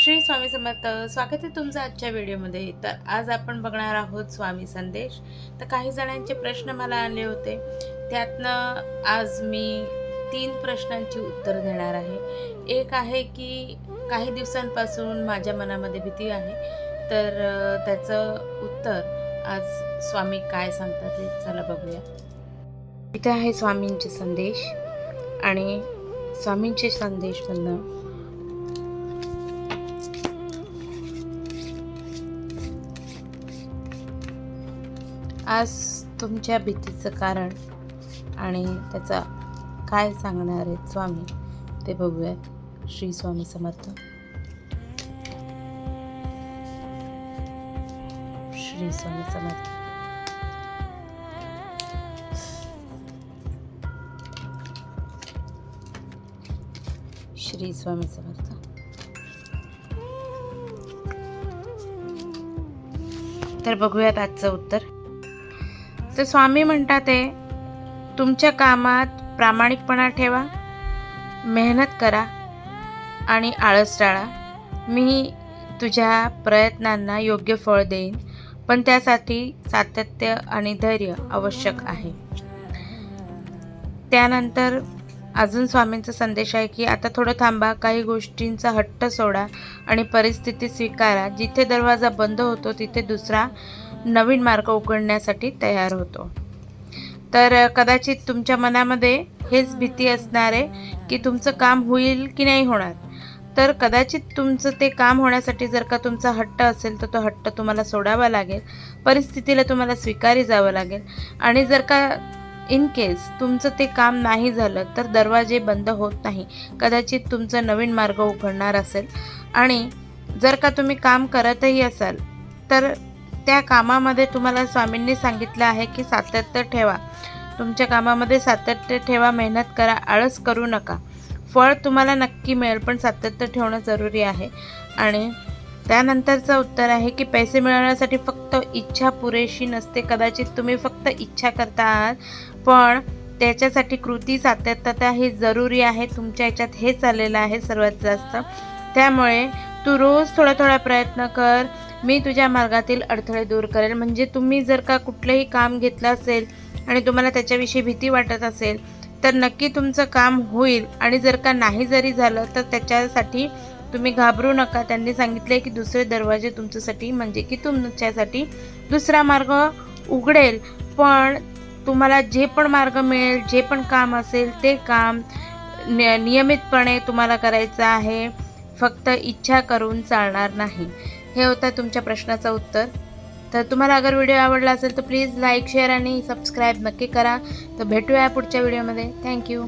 श्री स्वामी समर्थ. स्वागत आहे तुमचं आजच्या व्हिडिओमध्ये. तर आज आपण बघणार आहोत स्वामी संदेश. तर काही जणांचे प्रश्न मला आले होते, त्यातनं आज मी 3 प्रश्नांची उत्तर देणार आहे. एक आहे की काही दिवसांपासून माझ्या मनामध्ये भीती आहे, तर त्याचं उत्तर आज स्वामी काय सांगतात ते चला बघूया. इथे आहे स्वामींचे संदेश आणि स्वामींचे संदेशमधनं आज तुमच्या भीतीचं कारण आणि त्याचा काय सांगणार आहेत स्वामी ते बघूयात. श्री स्वामी समर्थ. श्री स्वामी समर्थ. श्री स्वामी समर्थ. तर बघूयात आजचं उत्तर. तर स्वामी म्हणतात आहे, तुमच्या कामात प्रामाणिकपणा ठेवा, मेहनत करा आणि आळस टाळा. मी तुझ्या प्रयत्नांना योग्य फळ देईन, पण त्यासाठी सातत्य आणि धैर्य आवश्यक आहे. त्यानंतर अजून स्वामींचा संदेश आहे की आता थोडं थांबा, काही गोष्टींचा हट्ट सोडा आणि परिस्थिती स्वीकारा. जिथे दरवाजा बंद होतो तिथे दुसरा नवीन मार्ग उघडण्यासाठी तयार होतो. तर कदाचित तुमच्या मनामध्ये हेच भीती असणार आहे की तुमचं काम होईल की नाही होणार. तर कदाचित तुमचं ते काम होण्यासाठी जर का तुमचा हट्ट असेल तर तो हट्ट तुम्हाला सोडावा लागेल, परिस्थितीला तुम्हाला स्वीकारी जावं लागेल. आणि जर का इन केस तुमचं ते काम नाही झालं तर दरवाजे बंद होत नाही, कदाचित तुमचं नवीन मार्ग उघडणार असेल. आणि जर का तुम्ही काम करतही असाल तर त्या कामामध्ये तुम्हाला स्वामींनी सांगितलं आहे की सातत्य ठेवा. तुमच्या कामामध्ये सातत्य ठेवा, मेहनत करा, आळस करू नका. फळ तुम्हाला नक्की मिळेल, पण सातत्य ठेवणं जरुरी आहे. आणि त्यानंतरचं उत्तर आहे की पैसे मिळवण्यासाठी फक्त इच्छा पुरेशी नसते. कदाचित तुम्ही फक्त इच्छा करता आहात, पण त्याच्यासाठी कृती, सातत्यता हे जरुरी आहे. तुमच्या ह्याच्यात हे चाललेलं आहे सर्वात जास्त. त्यामुळे तू रोज थोडा थोडा प्रयत्न कर, मी तुझ्या मार्गातील अडथळे दूर करेल. म्हणजे तुम्ही जर का कुठलंही काम घेतलं असेल आणि तुम्हाला त्याच्याविषयी भीती वाटत असेल तर नक्की तुमचं काम होईल. आणि जर का नाही जरी झालं तर त्याच्यासाठी तुम्ही घाबरू नका. त्यांनी सांगितले की दुसरे दरवाजे तुमच्यासाठी, म्हणजे की तुमच्यासाठी दुसरा मार्ग उघडेल. पण तुम्हाला जे पण मार्ग मिळेल, जे पण काम असेल ते काम नियमितपणे तुम्हाला करायचं आहे. फक्त इच्छा करून चालणार नाही. हे होतं तुमच्या प्रश्नाचं उत्तर. तर तुम्हाला अगर व्हिडिओ आवडला असेल तर प्लीज लाईक, शेअर आणि सबस्क्राईब नक्की करा. तर भेटूया पुढच्या व्हिडिओमध्ये. थँक्यू.